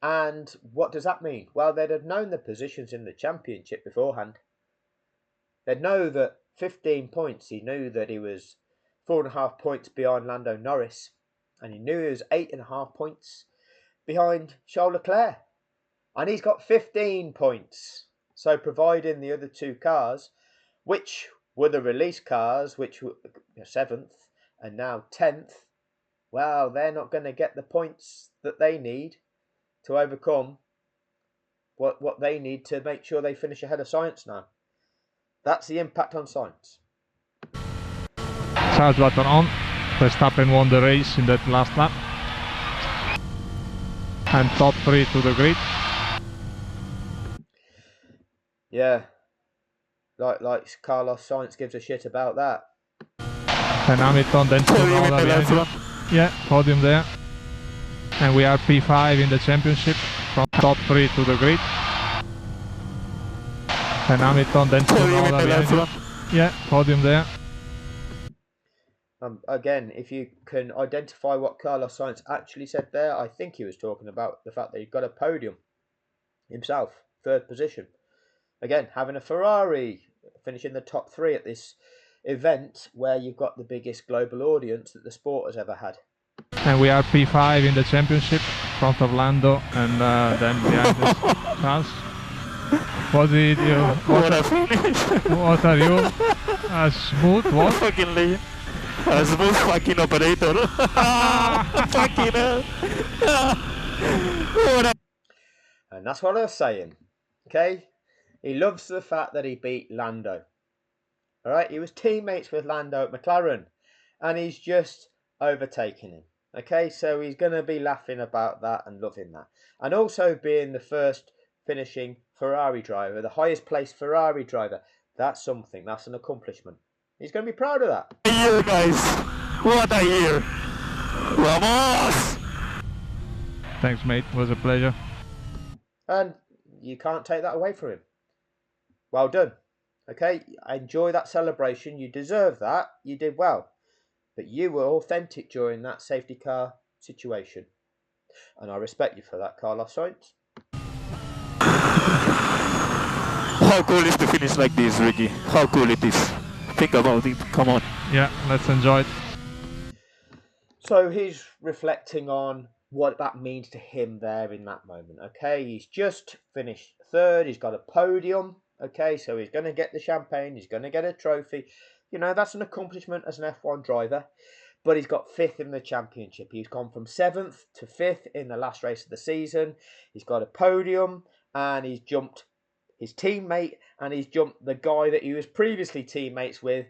And what does that mean? Well, they'd have known the positions in the championship beforehand. They'd know that 15 points, he knew that he was 4.5 points behind Lando Norris. And he knew he was 8.5 points behind Charles Leclerc. And he's got 15 points. So providing the other two cars, which were the release cars, which were 7th and now 10th, well, they're not going to get the points that they need to overcome what they need to make sure they finish ahead of Sainz now. That's the impact on Sainz. Charge button on. Verstappen won the race in that last lap. And top 3 to the grid. Yeah. Like Carlos Sainz gives a shit about that. And Hamilton then Tsunoda behind him. Yeah, podium there. And we are P5 in the championship from top 3 to the grid. And Hamilton then Tsunoda behind him. Yeah, podium there. Again, if you can identify what Carlos Sainz actually said there, I think he was talking about the fact that he got a podium himself, third position. Again, having a Ferrari, finishing the top 3 at this event where you've got the biggest global audience that the sport has ever had. And we are P5 in the championship, front of Lando and then behind us, Charles. What did you... What a finish! What are you? A smooth what? Fucking legend. A smooth fucking operator. Fucking hell. And that's what I was saying. Okay? He loves the fact that he beat Lando. Alright? He was teammates with Lando at McLaren. And he's just overtaken him. Okay? So he's going to be laughing about that and loving that. And also being the first finishing Ferrari driver, the highest placed Ferrari driver. That's something. That's an accomplishment. He's going to be proud of that. What a year, guys. What a year. Vamos! Thanks, mate. It was a pleasure. And you can't take that away from him. Well done. Okay? Enjoy that celebration. You deserve that. You did well. But you were authentic during that safety car situation. And I respect you for that, Carlos Sainz. How cool is to finish like this, Ricky? How cool it is. Think about it, come on. Yeah, let's enjoy it. So he's reflecting on what that means to him there in that moment. Okay, he's just finished third, he's got a podium. Okay, so he's going to get the champagne, he's going to get a trophy. You know, that's an accomplishment as an F1 driver. But he's got 5th in the championship. He's gone from 7th to 5th in the last race of the season. He's got a podium and he's jumped his teammate and he's jumped the guy that he was previously teammates with.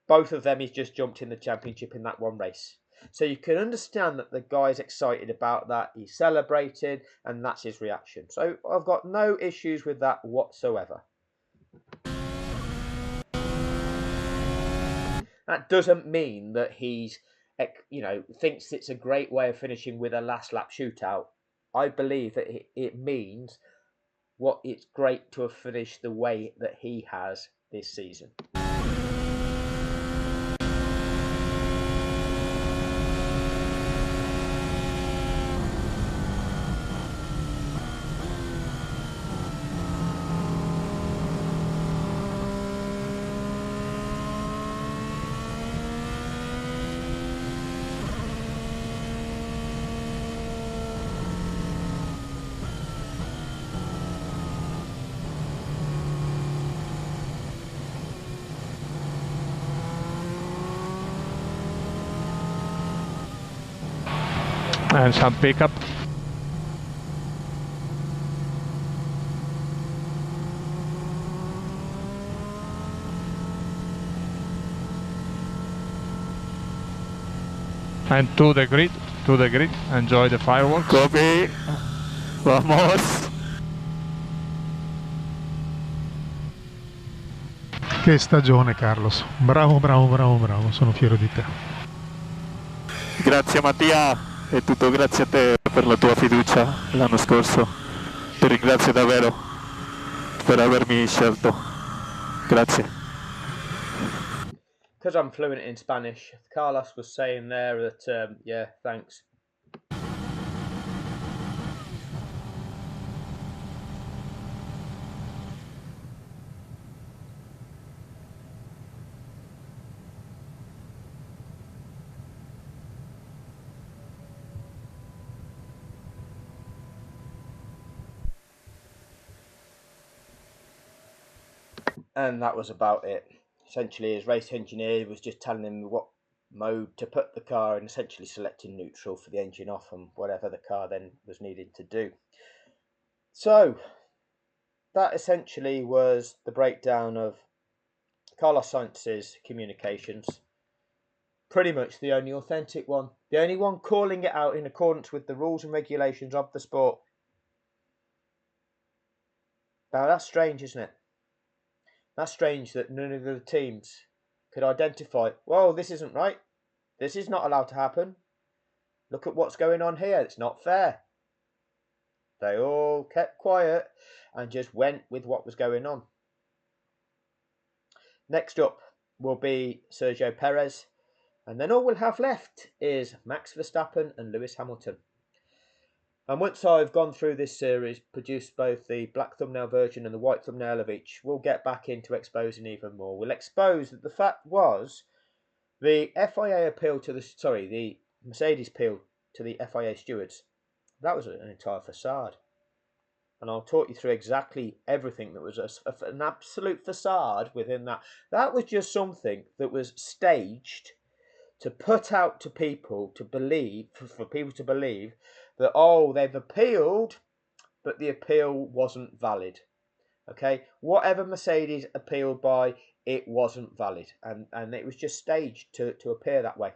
Both of them he's just jumped in the championship in that one race. So you can understand that the guy's excited about that. He's celebrated and that's his reaction. So I've got no issues with that whatsoever. That doesn't mean that he's, thinks it's a great way of finishing with a last lap shootout. I believe that it means what it's great to have finished the way that he has this season. And some pickup. And to the grid, enjoy the fireworks. Copy. Vamos. Che stagione, Carlos. Bravo, bravo, bravo, bravo. Sono fiero di te. Grazie Mattia, è tutto grazie a te per la tua fiducia l'anno scorso. Ti ringrazio davvero per avermi scelto. Grazie. because I'm fluent in Spanish, Carlos was saying there that, yeah, thanks. And that was about it. Essentially, his race engineer was just telling him what mode to put the car and essentially selecting neutral for the engine off and whatever the car then was needed to do. So that essentially was the breakdown of Carlos Sainz's communications. Pretty much the only authentic one. The only one calling it out in accordance with the rules and regulations of the sport. Now that's strange, isn't it? That's strange that none of the teams could identify, well, this isn't right. This is not allowed to happen. Look at what's going on here. It's not fair. They all kept quiet and just went with what was going on. Next up will be Sergio Perez. And then all we'll have left is Max Verstappen and Lewis Hamilton. And once I've gone through this series, produced both the black thumbnail version and the white thumbnail of each, we'll get back into exposing even more. We'll expose that the fact was the FIA appealed to the Mercedes appealed to the FIA stewards. That was an entire facade. And I'll talk you through exactly everything that was an absolute facade within that. That was just something that was staged to put out to people to believe, for people to believe that, oh, they've appealed, but the appeal wasn't valid. Okay, whatever Mercedes appealed by, it wasn't valid, and it was just staged to appear that way.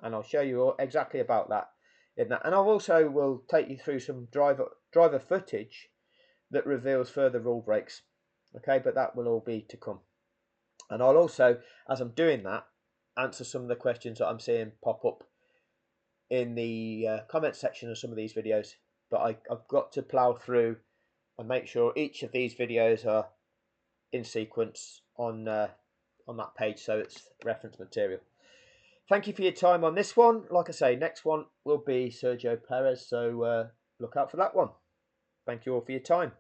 And I'll show you exactly about that in that. And I also will take you through some driver footage that reveals further rule breaks. Okay, but that will all be to come. And I'll also, as I'm doing that, answer some of the questions that I'm seeing pop up in the comment section of some of these videos. But I've got to plough through and make sure each of these videos are in sequence on that page, so it's reference material. Thank you for your time on this one. Like I say, next one will be Sergio Perez, so look out for that one. Thank you all for your time.